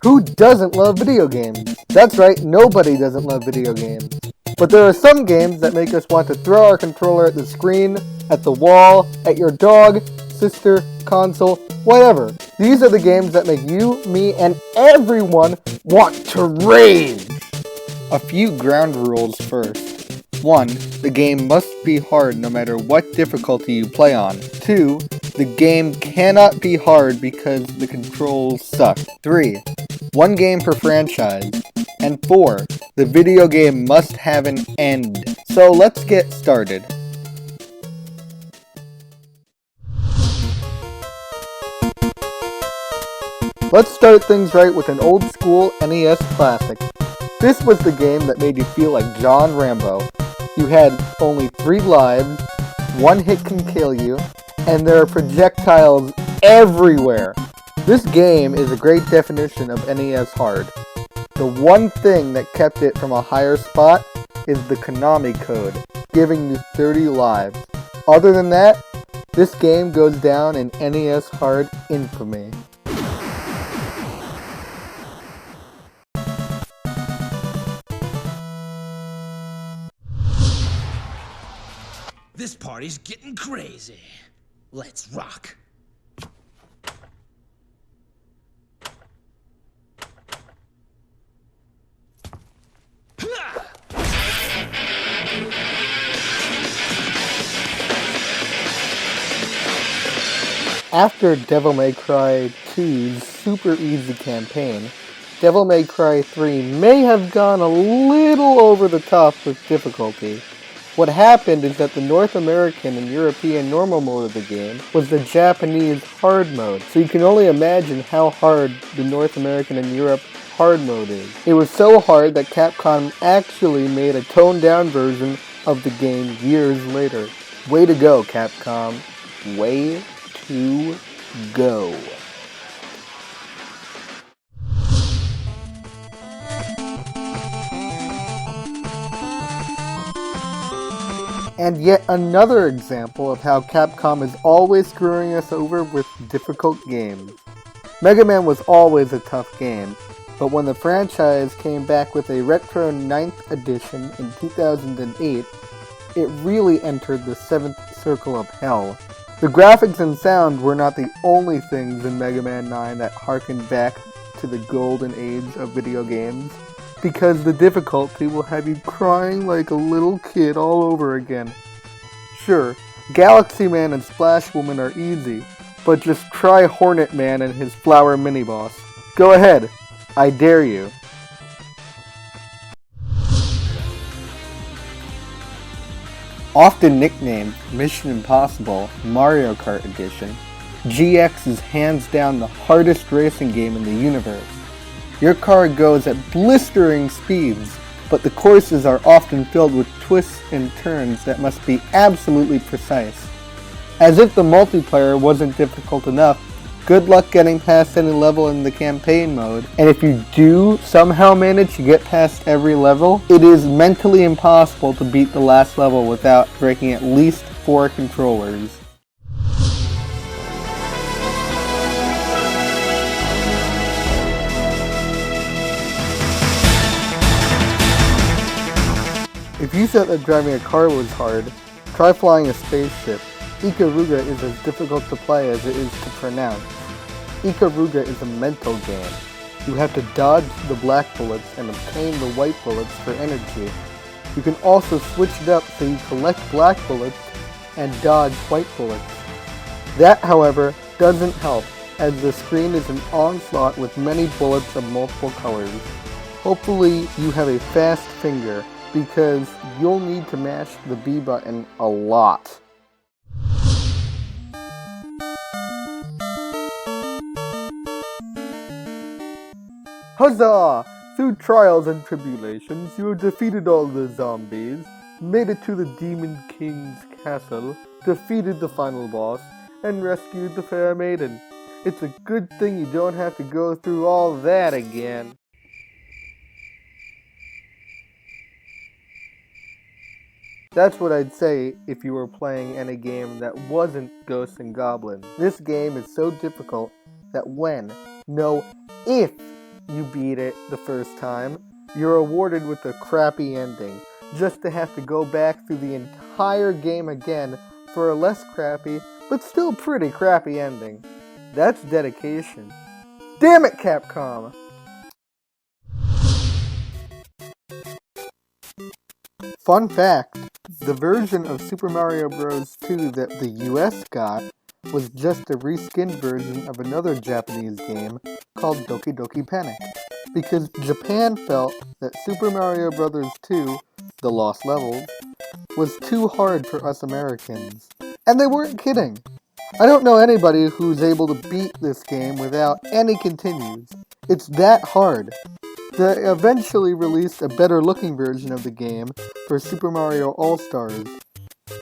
Who doesn't love video games? That's right, nobody doesn't love video games. But there are some games that make us want to throw our controller at the screen, at the wall, at your dog, sister, console, whatever. These are the games that make you, me, and everyone want to rage! A few ground rules first. 1. The game must be hard no matter what difficulty you play on. 2. The game cannot be hard because the controls suck. 3. 1 game per franchise. And 4. The video game must have an end. So let's get started. Let's start things right with an old school NES classic. This was the game that made you feel like John Rambo. You had only 3 lives, 1 hit can kill you, and there are projectiles everywhere. This game is a great definition of NES hard. The one thing that kept it from a higher spot is the Konami code, giving you 30 lives. Other than that, this game goes down in NES hard infamy. This party's getting crazy. Let's rock. After Devil May Cry 2's super easy campaign, Devil May Cry 3 may have gone a little over the top with difficulty. What happened is that the North American and European normal mode of the game was the Japanese hard mode, so you can only imagine how hard the North American and Europe hard mode is. It was so hard that Capcom actually made a toned down version of the game years later. Way to go, Capcom. Way to go. And yet another example of how Capcom is always screwing us over with difficult games. Mega Man was always a tough game, but when the franchise came back with a retro 9th edition in 2008, it really entered the 7th circle of hell. The graphics and sound were not the only things in Mega Man 9 that harkened back to the golden age of video games, because the difficulty will have you crying like a little kid all over again. Sure, Galaxy Man and Splash Woman are easy, but just try Hornet Man and his flower mini-boss. Go ahead, I dare you. Often nicknamed Mission Impossible Mario Kart Edition, GX is hands down the hardest racing game in the universe. Your car goes at blistering speeds, but the courses are often filled with twists and turns that must be absolutely precise. As if the multiplayer wasn't difficult enough, good luck getting past any level in the campaign mode, and if you do somehow manage to get past every level, it is mentally impossible to beat the last level without breaking at least 4 controllers. If you thought that driving a car was hard, try flying a spaceship. Ikaruga is as difficult to play as it is to pronounce. Ikaruga is a mental game. You have to dodge the black bullets and obtain the white bullets for energy. You can also switch it up so you collect black bullets and dodge white bullets. That, however, doesn't help, as the screen is an onslaught with many bullets of multiple colors. Hopefully you have a fast finger, because you'll need to mash the B button a lot. Huzzah! Through trials and tribulations, you have defeated all the zombies, made it to the Demon King's castle, defeated the final boss, and rescued the fair maiden. It's a good thing you don't have to go through all that again. That's what I'd say if you were playing any game that wasn't Ghosts and Goblins. This game is so difficult that if you beat it the first time, you're awarded with a crappy ending, just to have to go back through the entire game again for a less crappy, but still pretty crappy ending. That's dedication. Damn it, Capcom! Fun fact, the version of Super Mario Bros. 2 that the US got was just a reskinned version of another Japanese game called Doki Doki Panic, because Japan felt that Super Mario Bros. 2, The Lost Levels, was too hard for us Americans. And they weren't kidding. I don't know anybody who's able to beat this game without any continues. It's that hard. They eventually released a better looking version of the game for Super Mario All-Stars.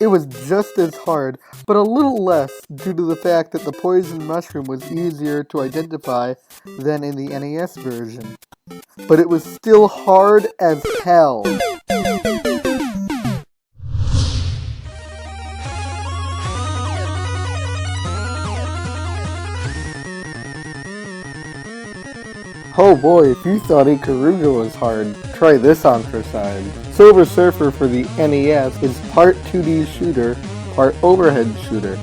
It was just as hard, but a little less due to the fact that the poison mushroom was easier to identify than in the NES version. But it was still hard as hell. Oh boy, if you thought Ikaruga was hard, try this on for size. Silver Surfer for the NES is part 2D shooter, part overhead shooter.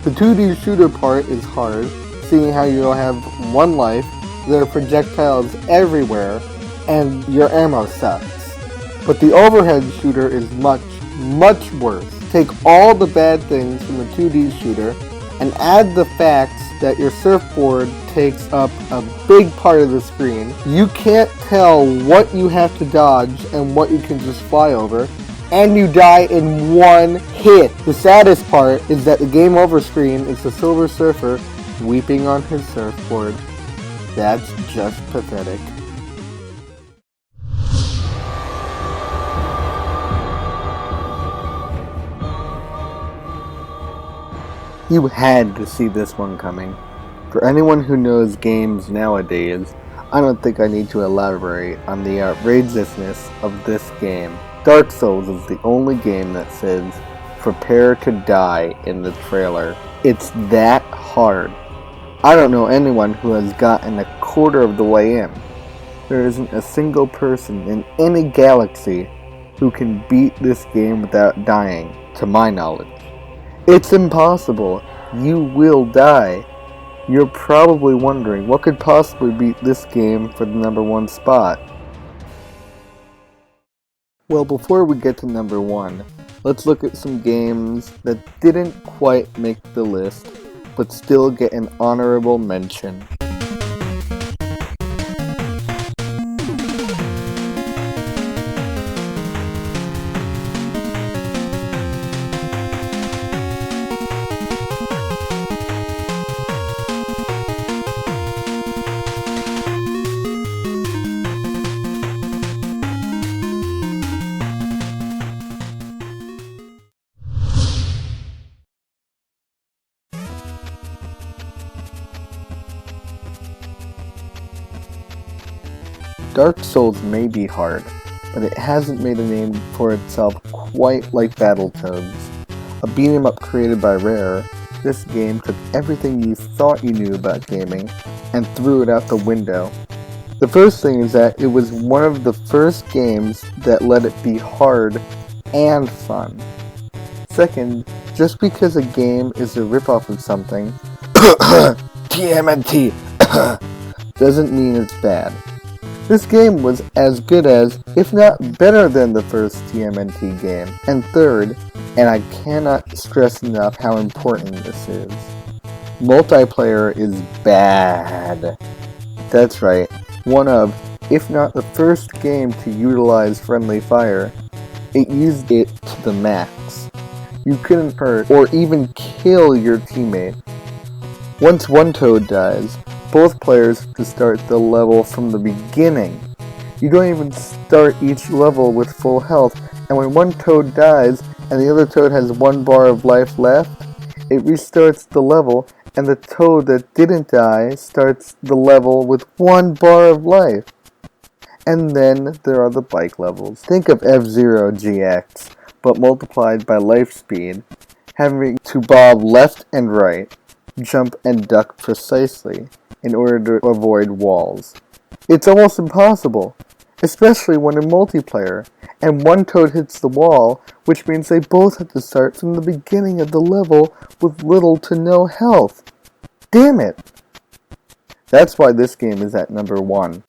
The 2D shooter part is hard, seeing how you'll have one life, there are projectiles everywhere, and your ammo sucks. But the overhead shooter is much, much worse. Take all the bad things from the 2D shooter and add the facts that your surfboard takes up a big part of the screen. You can't tell what you have to dodge and what you can just fly over, and you die in one hit. The saddest part is that the game over screen is the Silver Surfer weeping on his surfboard. That's just pathetic. You had to see this one coming. For anyone who knows games nowadays, I don't think I need to elaborate on the outrageousness of this game. Dark Souls is the only game that says, "Prepare to die" in the trailer. It's that hard. I don't know anyone who has gotten a quarter of the way in. There isn't a single person in any galaxy who can beat this game without dying, to my knowledge. It's impossible. You will die. You're probably wondering what could possibly beat this game for the number 1 spot. Well, before we get to number 1, let's look at some games that didn't quite make the list, but still get an honorable mention. Dark Souls may be hard, but it hasn't made a name for itself quite like Battletoads. A beat-em-up created by Rare, this game took everything you thought you knew about gaming and threw it out the window. The first thing is that it was one of the first games that let it be hard and fun. Second, just because a game is a ripoff of something, TMNT, doesn't mean it's bad. This game was as good as, if not better than, the first TMNT game. And third, and I cannot stress enough how important this is, multiplayer is bad. That's right, one of, if not the first game to utilize friendly fire. It used it to the max. You couldn't hurt or even kill your teammate. Once one toad dies, Both players have to start the level from the beginning. You don't even start each level with full health, and when one toad dies and the other toad has 1 bar of life left, it restarts the level, and the toad that didn't die starts the level with 1 bar of life. And then there are the bike levels. Think of F-Zero GX, but multiplied by life speed, having to bob left and right, jump and duck precisely in order to avoid walls. It's almost impossible, especially when in multiplayer, and one toad hits the wall, which means they both have to start from the beginning of the level with little to no health. Damn it! That's why this game is at number 1.